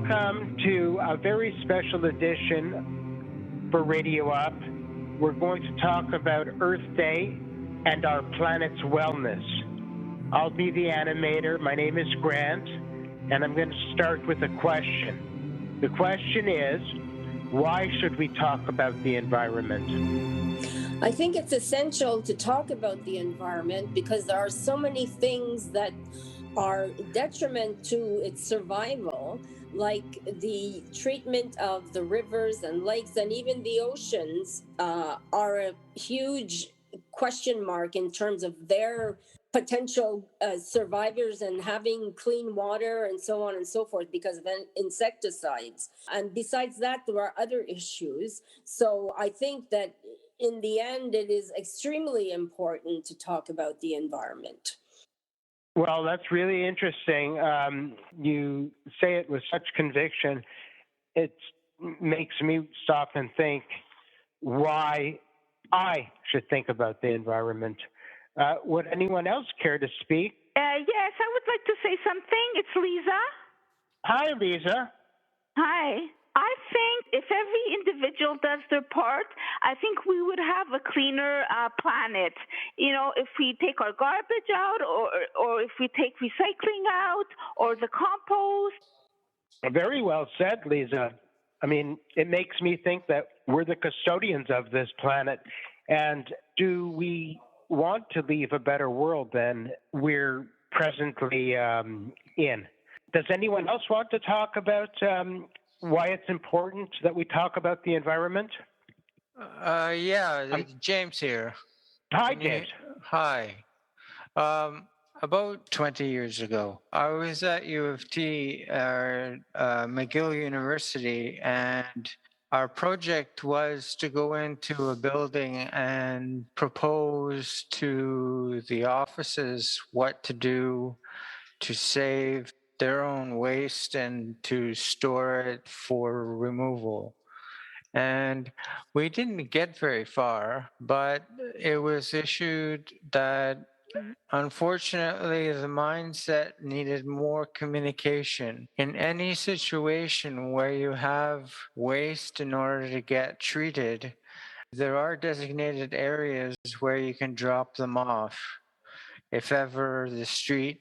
Welcome to a very special edition for Radio Up. We're going to talk about Earth Day and our planet's wellness. I'll be the animator. My name is Grant, and I'm going to start with a question. The question is, why should we talk about the environment? I think it's essential to talk about the environment because there are so many things that are detriment to its survival, like the treatment of the rivers and lakes and even the oceans are a huge question mark in terms of their potential survivors and having clean water and so on and so forth because of insecticides. And besides that, there are other issues. So I think that in the end, it is extremely important to talk about the environment. Well, that's really interesting. You say it with such conviction. It makes me stop and think why I should think about the environment. Would anyone else care to speak? Yes, I would like to say something. It's Lisa. Hi, Lisa. Hi. I think if every individual does their part, I think we would have a cleaner planet. You know, if we take our garbage out or if we take recycling out or the compost. Very well said, Lisa. I mean, it makes me think that we're the custodians of this planet. And do we want to leave a better world than we're presently in? Does anyone else want to talk about why it's important that we talk about the environment? James here. Hi, James. Hi. About 20 years ago, I was at U of T, McGill University, and our project was to go into a building and propose to the offices what to do to save their own waste and to store it for removal. And we didn't get very far, but it was issued that unfortunately the mindset needed more communication. In any situation where you have waste in order to get treated, there are designated areas where you can drop them off. If ever the street,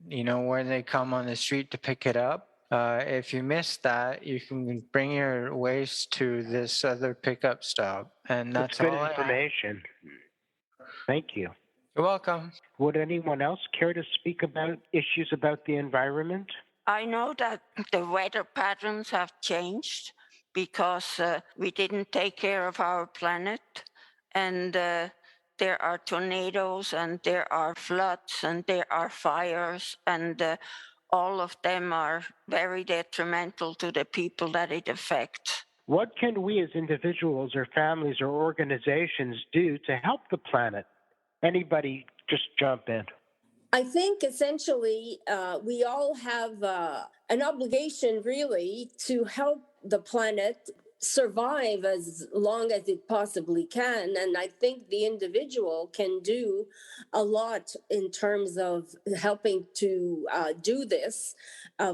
where they come on the street to pick it up, if you miss that, you can bring your waste to this other pickup stop. And that's good all information. Thank you. You're welcome. Would anyone else care to speak about issues about the environment? I know that the weather patterns have changed because we didn't take care of our planet, and there are tornadoes and there are floods and there are fires, and all of them are very detrimental to the people that it affects. What can we as individuals or families or organizations do to help the planet? Anybody just jump in. I think essentially we all have an obligation really to help the planet survive as long as it possibly can. And I think the individual can do a lot in terms of helping to do this.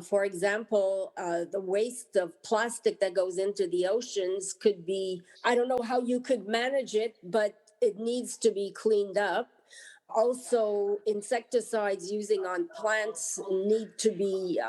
For example, the waste of plastic that goes into the oceans could be, I don't know how you could manage it, but it needs to be cleaned up. Also, insecticides using on plants need to be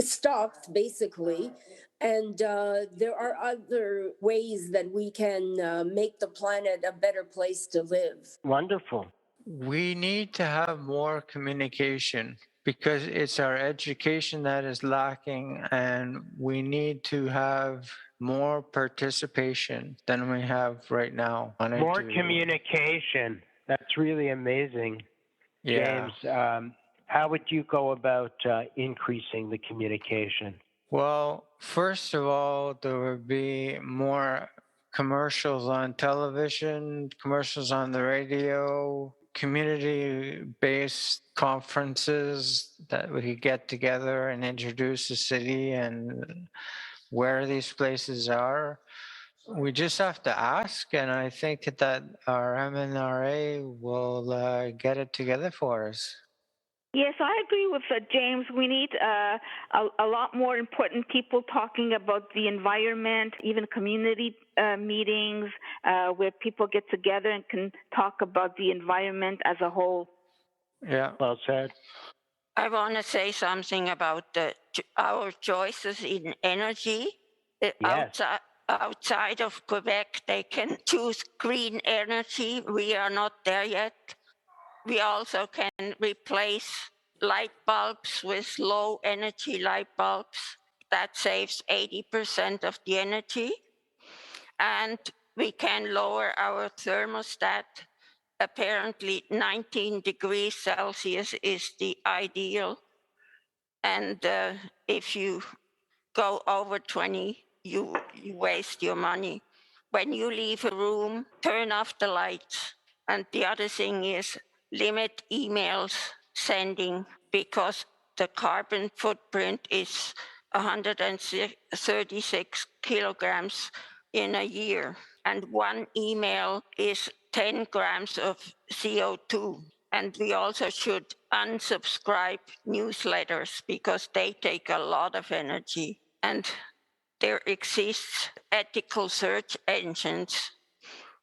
stopped, basically. And there are other ways that we can make the planet a better place to live. Wonderful. We need to have more communication because it's our education that is lacking, and we need to have more participation than we have right now. More communication. That's really amazing. Yeah. James, how would you go about increasing the communication? Well, first of all, there would be more commercials on television, commercials on the radio, community-based conferences that we could get together and introduce the city and where these places are. We just have to ask, and I think that our MNRA will get it together for us. Yes, I agree with James. We need a lot more important people talking about the environment, even community meetings where people get together and can talk about the environment as a whole. Yeah. Well said. I want to say something about our choices in energy. Yes. Outside of Quebec, they can choose green energy. We are not there yet. We also can replace light bulbs with low energy light bulbs. That saves 80% of the energy. And we can lower our thermostat. Apparently 19 degrees Celsius is the ideal. And if you go over 20, you waste your money. When you leave a room, turn off the lights. And the other thing is limit emails sending, because the carbon footprint is 136 kilograms in a year. And one email is 10 grams of CO2. And we also should unsubscribe newsletters because they take a lot of energy. And there exists ethical search engines.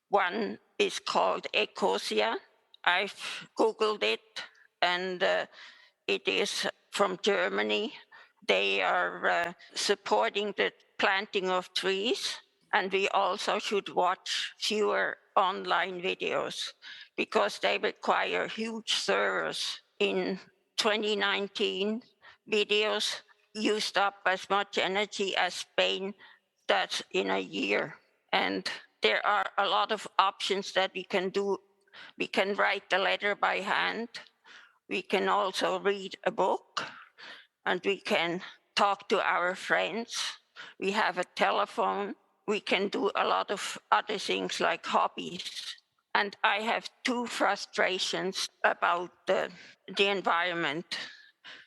One is called Ecosia. I've Googled it, and it is from Germany. They are supporting the planting of trees, and we also should watch fewer online videos because they require huge servers. In 2019, videos used up as much energy as Spain does in a year. And there are a lot of options that we can do. We can write the letter by hand. We can also read a book, and we can talk to our friends. We have a telephone. We can do a lot of other things like hobbies. And I have two frustrations about the environment.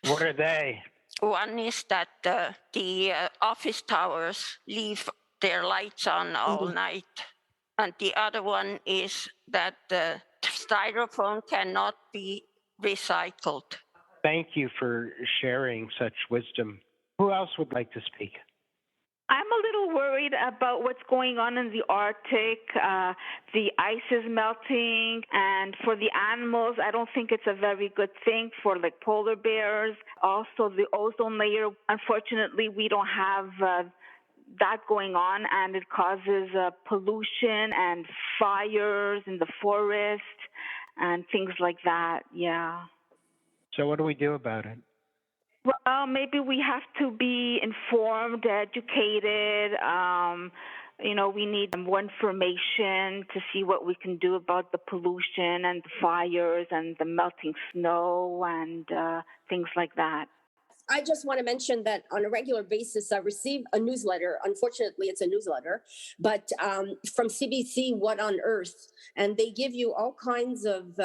What are they? One is that the office towers leave their lights on all night. And the other one is that the styrofoam cannot be recycled. Thank you for sharing such wisdom. Who else would like to speak? I'm a little worried about what's going on in the Arctic. The ice is melting, and for the animals, I don't think it's a very good thing for like polar bears. Also, the ozone layer, unfortunately, we don't have that going on, and it causes pollution and fires in the forest and things like that. Yeah. So what do we do about it? Well, maybe we have to be informed, educated. We need more information to see what we can do about the pollution and the fires and the melting snow and things like that. I just want to mention that on a regular basis, I receive a newsletter. Unfortunately, it's a newsletter, but from CBC, What on Earth? And they give you all kinds of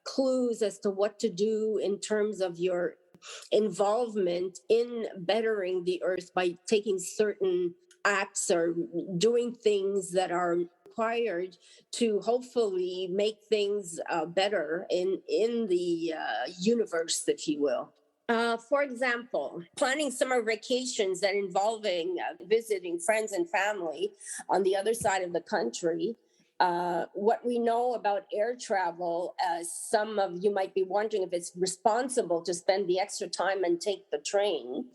clues as to what to do in terms of your involvement in bettering the earth by taking certain acts or doing things that are required to hopefully make things better in the universe, if you will. For example, planning summer vacations and involving visiting friends and family on the other side of the country. What we know about air travel, some of you might be wondering if it's responsible to spend the extra time and take the train.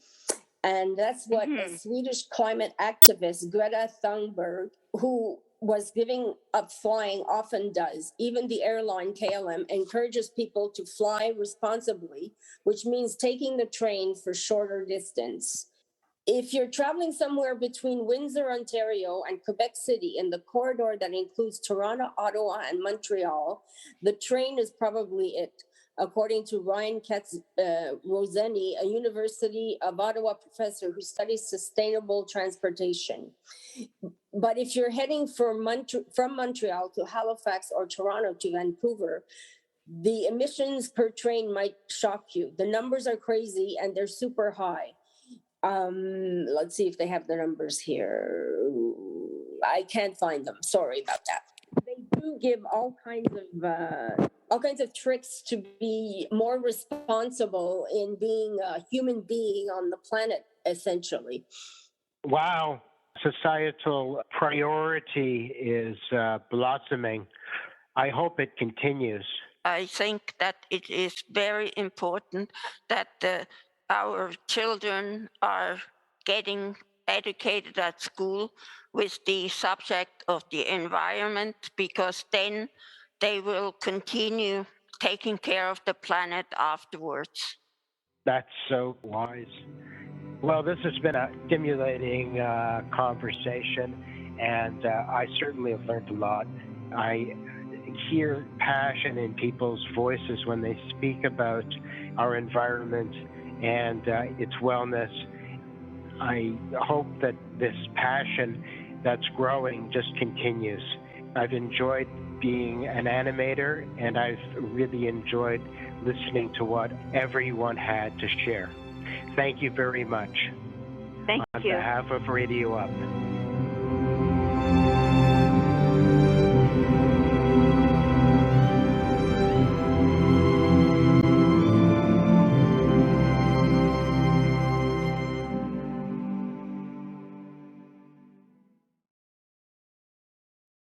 And that's what a Swedish climate activist, Greta Thunberg, who was giving up flying, often does. Even the airline KLM encourages people to fly responsibly, which means taking the train for shorter distance. If you're traveling somewhere between Windsor, Ontario, and Quebec City in the corridor that includes Toronto, Ottawa, and Montreal, the train is probably it, according to Ryan Katz-Roseni, a University of Ottawa professor who studies sustainable transportation. But if you're heading from Montreal to Halifax or Toronto to Vancouver, the emissions per train might shock you. The numbers are crazy and they're super high. Let's see if they have the numbers here. I can't find them. Sorry about that. They do give all kinds of all kinds of tricks to be more responsible in being a human being on the planet, essentially. Wow. Societal priority is blossoming. I hope it continues. I think that it is very important that our children are getting educated at school with the subject of the environment, because then they will continue taking care of the planet afterwards. That's so wise. Well, this has been a stimulating conversation, and I certainly have learned a lot. I hear passion in people's voices when they speak about our environment and its wellness. I hope that this passion that's growing just continues. I've enjoyed being an animator, and I've really enjoyed listening to what everyone had to share. Thank you very much. Thank On you. behalf of Radio Up.